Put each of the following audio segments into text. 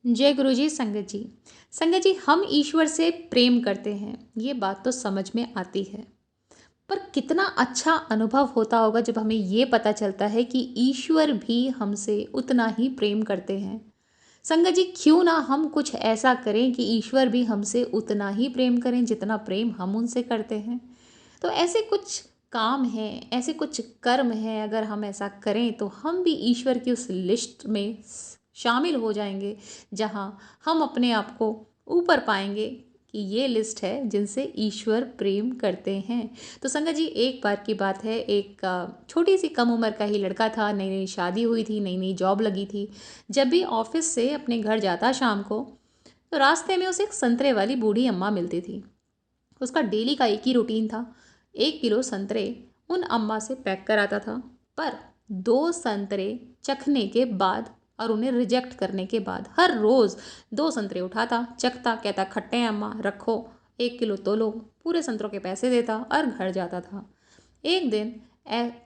जय गुरु जी। संगत जी, संगत जी, हम ईश्वर से प्रेम करते हैं, ये बात तो समझ में आती है। पर कितना अच्छा अनुभव होता होगा जब हमें ये पता चलता है कि ईश्वर भी हमसे उतना ही प्रेम करते हैं। संगत जी, क्यों ना हम कुछ ऐसा करें कि ईश्वर भी हमसे उतना ही प्रेम करें जितना प्रेम हम उनसे करते हैं। तो ऐसे कुछ काम हैं, ऐसे कुछ कर्म हैं, अगर हम ऐसा करें तो हम भी ईश्वर की उस लिस्ट में शामिल हो जाएंगे, जहां हम अपने आप को ऊपर पाएंगे कि ये लिस्ट है जिनसे ईश्वर प्रेम करते हैं। तो संगत जी, एक बार की बात है, एक छोटी सी कम उम्र का ही लड़का था, नई नई शादी हुई थी, नई नई जॉब लगी थी। जब भी ऑफिस से अपने घर जाता शाम को, तो रास्ते में उसे एक संतरे वाली बूढ़ी अम्मा मिलती थी। उसका डेली का एक ही रूटीन था, 1 किलो संतरे उन अम्मा से पैक कराता था। पर 2 संतरे चखने के बाद और उन्हें रिजेक्ट करने के बाद हर रोज़ 2 संतरे उठाता, चखता, कहता खट्टे हैं अम्मा, रखो, 1 किलो तो लो, पूरे संतरों के पैसे देता और घर जाता था। एक दिन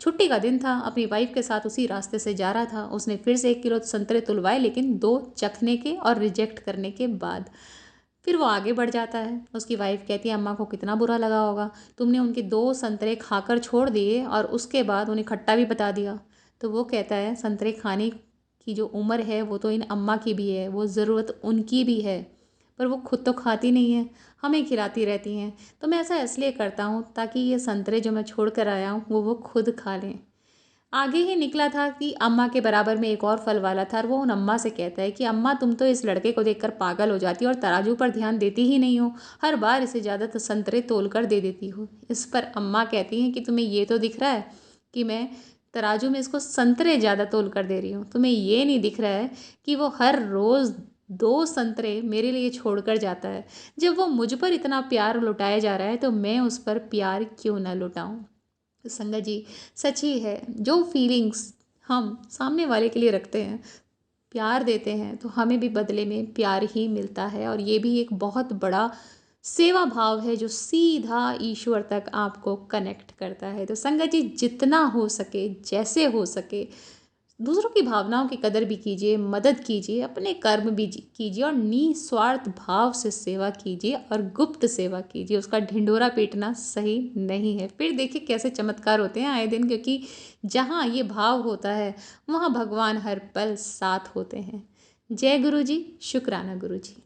छुट्टी का दिन था, अपनी वाइफ के साथ उसी रास्ते से जा रहा था। उसने फिर से 1 किलो संतरे तुलवाए, लेकिन 2 चखने के और रिजेक्ट करने के बाद। फिर वो आगे बढ़ जाता है। उसकी वाइफ कहती है, अम्मा को कितना बुरा लगा होगा, तुमने उनके 2 संतरे खाकर छोड़ दिए और उसके बाद उन्हें खट्टा भी बता दिया। तो वो कहता है, संतरे खाने की जो उम्र है वो तो इन अम्मा की भी है, वो ज़रूरत उनकी भी है, पर वो खुद तो खाती नहीं है, हमें खिलाती रहती हैं। तो मैं ऐसा इसलिए करता हूँ ताकि ये संतरे जो मैं छोड़ कर आया हूँ वो खुद खा लें। आगे ही निकला था कि अम्मा के बराबर में एक और फल वाला था, और वो उन अम्मा से कहता है कि अम्मा, तुम तो इस लड़के को देखकर पागल हो जाती हो और तराजू पर ध्यान देती ही नहीं हो, हर बार इसे ज़्यादा तो संतरे तोल कर दे देती हो। इस पर अम्मा कहती हैं कि तुम्हें ये तो दिख रहा है कि मैं तराजू में इसको संतरे ज़्यादा तोल कर दे रही हूँ, तुम्हें ये नहीं दिख रहा है कि वो हर रोज़ 2 संतरे मेरे लिए छोड़ कर जाता है। जब वो मुझ पर इतना प्यार लुटाया जा रहा है तो मैं उस पर प्यार क्यों ना लुटाऊं। तो संगत जी, सच ही है, जो फीलिंग्स हम सामने वाले के लिए रखते हैं, प्यार देते हैं, तो हमें भी बदले में प्यार ही मिलता है। और ये भी एक बहुत बड़ा सेवा भाव है जो सीधा ईश्वर तक आपको कनेक्ट करता है। तो संगत जी, जितना हो सके, जैसे हो सके, दूसरों की भावनाओं की कदर भी कीजिए, मदद कीजिए, अपने कर्म भी कीजिए और निस्वार्थ भाव से सेवा कीजिए और गुप्त सेवा कीजिए। उसका ढिंढोरा पीटना सही नहीं है। फिर देखिए कैसे चमत्कार होते हैं आए दिन, क्योंकि जहाँ ये भाव होता है वहाँ भगवान हर पल साथ होते हैं। जय गुरु जी, शुक्राना गुरु जी।